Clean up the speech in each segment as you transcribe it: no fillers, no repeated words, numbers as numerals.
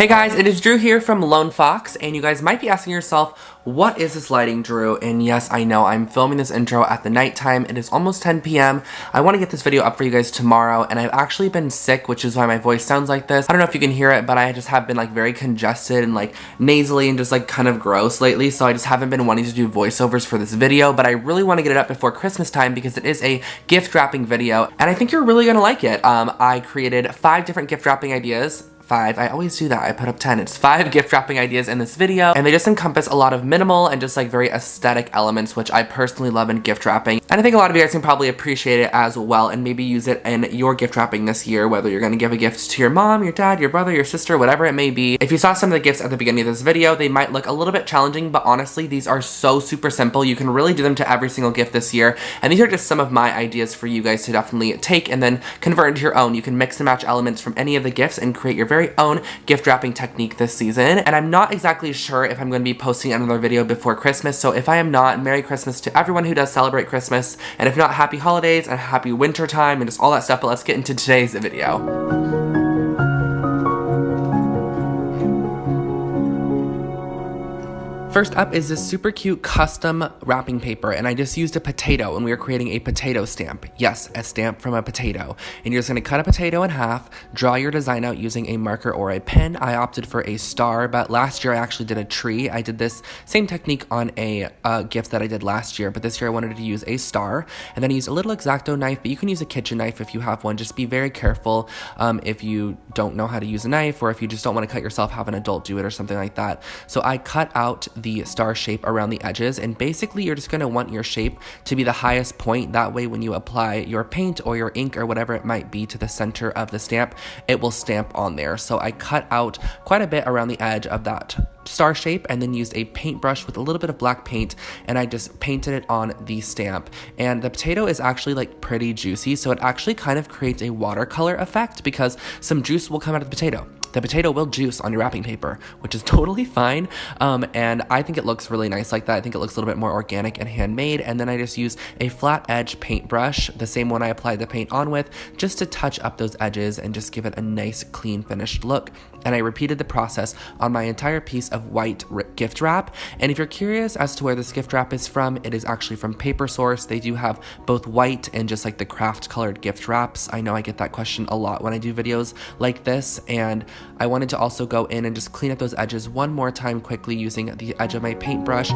Hey guys, it is Drew here from Lone Fox, and you guys might be asking yourself, what is this lighting, Drew? And yes, I know, I'm filming this intro at the nighttime. It is almost 10 p.m. I want to get this video up for you guys tomorrow, and I've actually been sick, which is why my voice sounds like this. I don't know if you can hear it, but I just have been like very congested and like nasally and just like kind of gross lately, so I just haven't been wanting to do voiceovers for this video, but I really want to get it up before Christmas time because it is a gift wrapping video, and I think you're really gonna like it. I created 5 different gift wrapping ideas. 5. I always do that. I put up 10. It's 5 gift wrapping ideas in this video, and they just encompass a lot of minimal and just like very aesthetic elements, which I personally love in gift wrapping. And I think a lot of you guys can probably appreciate it as well and maybe use it in your gift wrapping this year, whether you're going to give a gift to your mom, your dad, your brother, your sister, whatever it may be. If you saw some of the gifts at the beginning of this video, they might look a little bit challenging, but honestly, these are so super simple. You can really do them to every single gift this year, and these are just some of my ideas for you guys to definitely take and then convert into your own. You can mix and match elements from any of the gifts and create your very own gift wrapping technique this season. And I'm not exactly sure if I'm going to be posting another video before Christmas, so if I am not, Merry Christmas to everyone who does celebrate Christmas, and if not, Happy Holidays and Happy Winter Time and just all that stuff. But let's get into today's video. First up is this super cute custom wrapping paper, and I just used a potato, and we are creating a potato stamp. Yes, a stamp from a potato. And you're just gonna cut a potato in half, draw your design out using a marker or a pen. I opted for a star, but last year I actually did a tree. I did this same technique on a gift that I did last year, but this year I wanted to use a star. And then I used a little X-Acto knife, but you can use a kitchen knife if you have one. Just be very careful if you don't know how to use a knife, or if you just don't want to cut yourself, have an adult do it or something like that. So I cut out the star shape around the edges, and basically you're just going to want your shape to be the highest point. That way when you apply your paint or your ink or whatever it might be to the center of the stamp, it will stamp on there. So I cut out quite a bit around the edge of that star shape and then used a paintbrush with a little bit of black paint, and I just painted it on the stamp. And the potato is actually like pretty juicy, so it actually kind of creates a watercolor effect because some juice will come out of the potato. The potato will juice on your wrapping paper, which is totally fine, and I think it looks really nice like that. I think it looks a little bit more organic and handmade. And then I just use a flat edge paintbrush, the same one I applied the paint on with, just to touch up those edges and just give it a nice clean finished look. And I repeated the process on my entire piece of white gift wrap. And if you're curious as to where this gift wrap is from, it is actually from Paper Source. They do have both white and just like the craft colored gift wraps. I know I get that question a lot when I do videos like this, and I wanted to also go in and just clean up those edges one more time quickly using the edge of my paintbrush.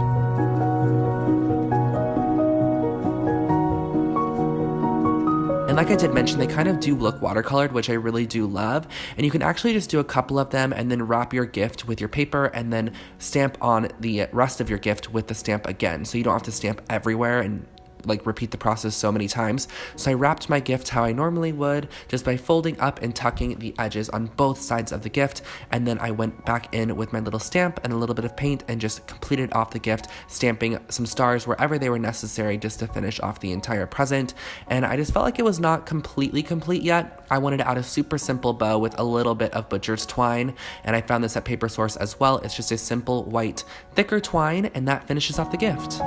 And like I did mention, they kind of do look watercolored, which I really do love. And you can actually just do a couple of them and then wrap your gift with your paper and then stamp on the rest of your gift with the stamp again. So you don't have to stamp everywhere and like repeat the process so many times. So I wrapped my gift how I normally would, just by folding up and tucking the edges on both sides of the gift, and then I went back in with my little stamp and a little bit of paint and just completed off the gift, stamping some stars wherever they were necessary just to finish off the entire present. And I just felt like it was not completely complete yet. I wanted to add a super simple bow with a little bit of butcher's twine, and I found this at Paper Source as well. It's just a simple white thicker twine, and that finishes off the gift.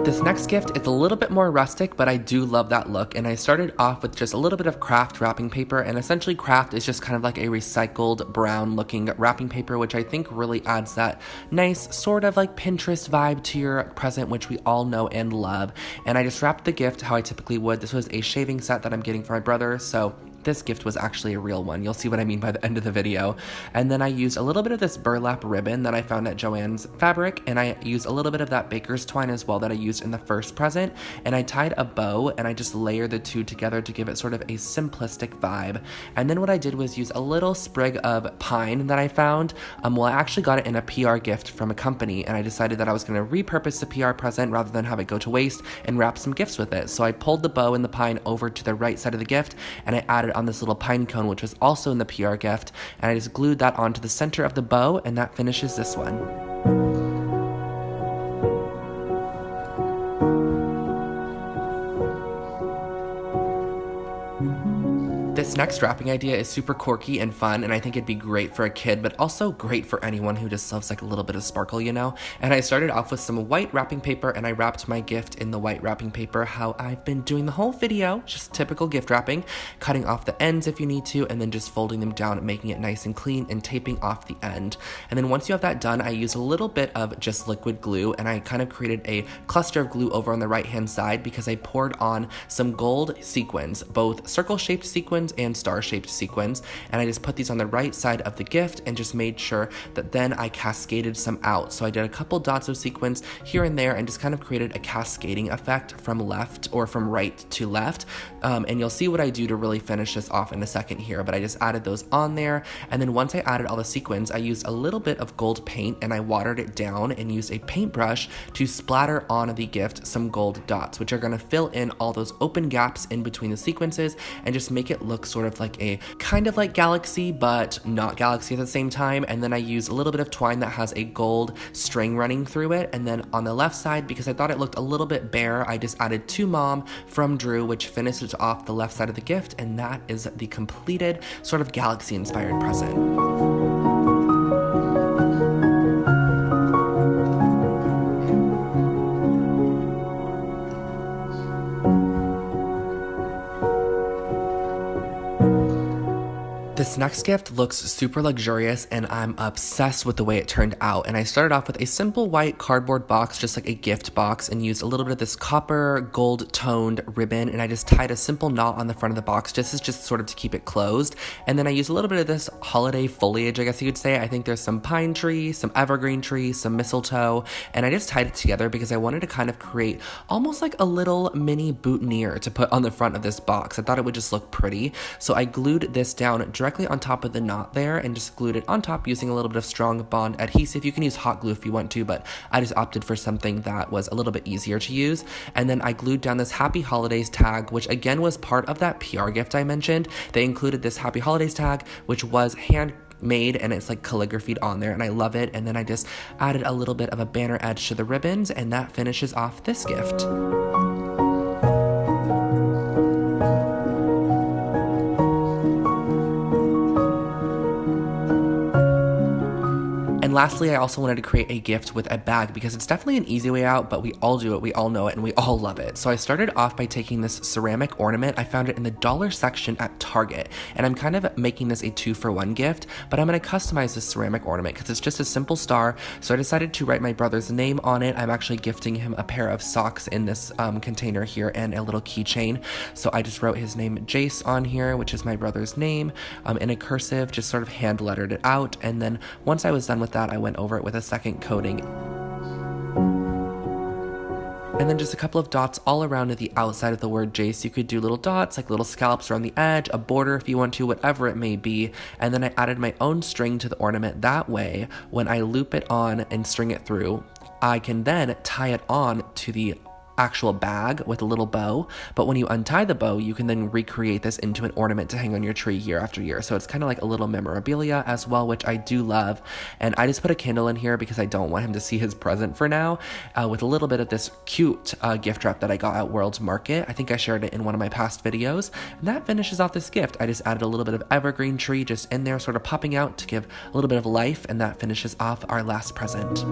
This next gift is a little bit more rustic, but I do love that look, and I started off with just a little bit of craft wrapping paper, and essentially craft is just kind of like a recycled brown looking wrapping paper, which I think really adds that nice sort of like Pinterest vibe to your present, which we all know and love. And I just wrapped the gift how I typically would. This was a shaving set that I'm getting for my brother, so this gift was actually a real one. You'll see what I mean by the end of the video. And then I used a little bit of this burlap ribbon that I found at Joann's Fabric, and I used a little bit of that baker's twine as well that I used in the first present, and I tied a bow and I just layered the two together to give it sort of a simplistic vibe. And then what I did was use a little sprig of pine that I found. Well, I actually got it in a PR gift from a company, and I decided that I was going to repurpose the PR present rather than have it go to waste and wrap some gifts with it. So I pulled the bow and the pine over to the right side of the gift, and I added on this little pine cone, which was also in the PR gift, and I just glued that onto the center of the bow, and that finishes this one. This next wrapping idea is super quirky and fun, and I think it'd be great for a kid, but also great for anyone who just loves like a little bit of sparkle, you know? And I started off with some white wrapping paper, and I wrapped my gift in the white wrapping paper, how I've been doing the whole video, just typical gift wrapping, cutting off the ends if you need to, and then just folding them down, making it nice and clean, and taping off the end. And then once you have that done, I use a little bit of just liquid glue, and I kind of created a cluster of glue over on the right-hand side because I poured on some gold sequins, both circle-shaped sequins and star-shaped sequins, and I just put these on the right side of the gift and just made sure that then I cascaded some out. So I did a couple dots of sequins here and there and just kind of created a cascading effect from left or from right to left, and you'll see what I do to really finish this off in a second here, but I just added those on there. And then once I added all the sequins, I used a little bit of gold paint and I watered it down and used a paintbrush to splatter on the gift some gold dots, which are going to fill in all those open gaps in between the sequences and just make it look sort of like a kind of like galaxy, but not galaxy at the same time. And then I used a little bit of twine that has a gold string running through it. And then on the left side, because I thought it looked a little bit bare, I just added To Mom from Drew, which finishes off the left side of the gift. And that is the completed sort of galaxy inspired present. This next gift looks super luxurious and I'm obsessed with the way it turned out. And I started off with a simple white cardboard box, just like a gift box, and used a little bit of this copper gold toned ribbon, and I just tied a simple knot on the front of the box just sort of to keep it closed. And then I used a little bit of this holiday foliage, I guess you could say. I think there's some pine tree, some evergreen tree, some mistletoe, and I just tied it together because I wanted to kind of create almost like a little mini boutonniere to put on the front of this box. I thought it would just look pretty. So I glued this down directly on top of the knot there and just glued it on top using a little bit of Strong Bond adhesive. You can use hot glue if you want to, but I just opted for something that was a little bit easier to use. And then I glued down this Happy Holidays tag, which again was part of that PR gift I mentioned. They included this Happy Holidays tag, which was handmade and it's like calligraphied on there, and I love it. And then I just added a little bit of a banner edge to the ribbons, and that finishes off this gift. And lastly, I also wanted to create a gift with a bag because it's definitely an easy way out, but we all do it, we all know it, and we all love it. So I started off by taking this ceramic ornament. I found it in the dollar section at Target, and I'm kind of making this a 2-for-1 gift, but I'm going to customize this ceramic ornament because it's just a simple star. So I decided to write my brother's name on it. I'm actually gifting him a pair of socks in this container here and a little keychain. So I just wrote his name Jace on here, which is my brother's name, in a cursive, just sort of hand lettered it out. And then once I was done with that, I went over it with a second coating. And then just a couple of dots all around the outside of the word Jace. You could do little dots, like little scallops around the edge, a border if you want to, whatever it may be. And then I added my own string to the ornament. That way, when I loop it on and string it through, I can then tie it on to the actual bag with a little bow. But when you untie the bow, you can then recreate this into an ornament to hang on your tree year after year. So it's kind of like a little memorabilia as well, which I do love. And I just put a candle in here because I don't want him to see his present for now, with a little bit of this cute gift wrap that I got at World's Market. I think I shared it in one of my past videos. And that finishes off this gift. I just added a little bit of evergreen tree just in there, sort of popping out to give a little bit of life, and that finishes off our last present.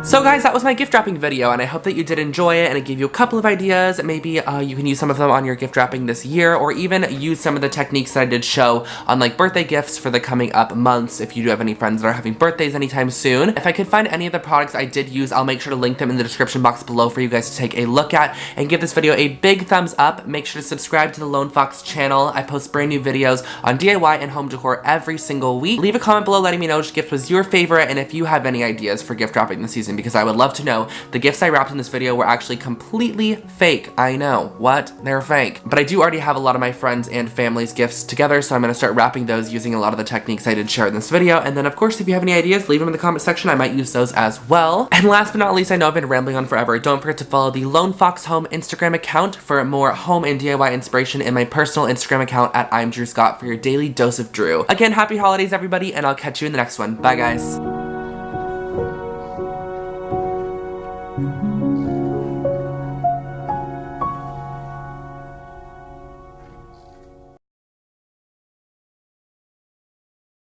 So guys, that was my gift wrapping video, and I hope that you did enjoy it and it gave you a couple of ideas. Maybe you can use some of them on your gift wrapping this year, or even use some of the techniques that I did show on like birthday gifts for the coming up months if you do have any friends that are having birthdays anytime soon. If I could find any of the products I did use, I'll make sure to link them in the description box below for you guys to take a look at, and give this video a big thumbs up. Make sure to subscribe to the Lone Fox channel. I post brand new videos on DIY and home decor every single week. Leave a comment below letting me know which gift was your favorite, and if you have any ideas for gift wrapping this season, because I would love to know. The gifts I wrapped in this video were actually completely fake. I know. What? They're fake. But I do already have a lot of my friends and family's gifts together, so I'm going to start wrapping those using a lot of the techniques I did share in this video. And then, of course, if you have any ideas, leave them in the comment section. I might use those as well. And last but not least, I know I've been rambling on forever. Don't forget to follow the Lone Fox Home Instagram account for more home and DIY inspiration, and my personal Instagram account at I'm Drew Scott for your daily dose of Drew. Again, happy holidays, everybody, and I'll catch you in the next one. Bye, guys.